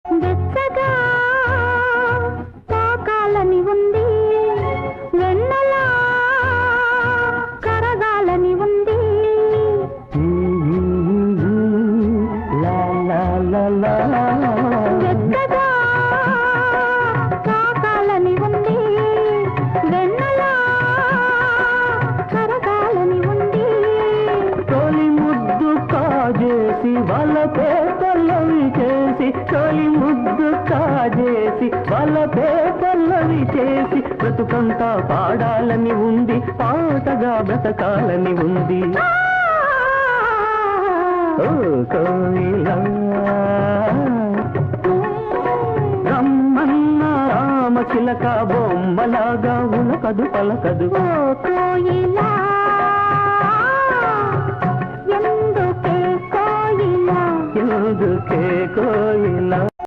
వెచ్చగా తాకాలని ఉంది, వెన్నెలా కరగాలని ఉంది. వెచ్చగా తాకాలని ఉంది, వెన్నెలా కరగాలని ఉంది. తొలి ముద్దు కాజేసి వాళ్ళకే పల్లవి చేసి, తొలి ముద్దు కాజేసి వాళ్ళకే పల్లవి చేసి, బ్రతుకంతా పాడాలని ఉంది, పాటగా బ్రతకాలని ఉంది. ఓ కోయిలా రమ్మన్న రామచిలక బొమ్మలాగా ఉలకదు పలకదు. ఓ కోయిలా ఎందుకే కోయిలా, ఎందుకే కోయిలా.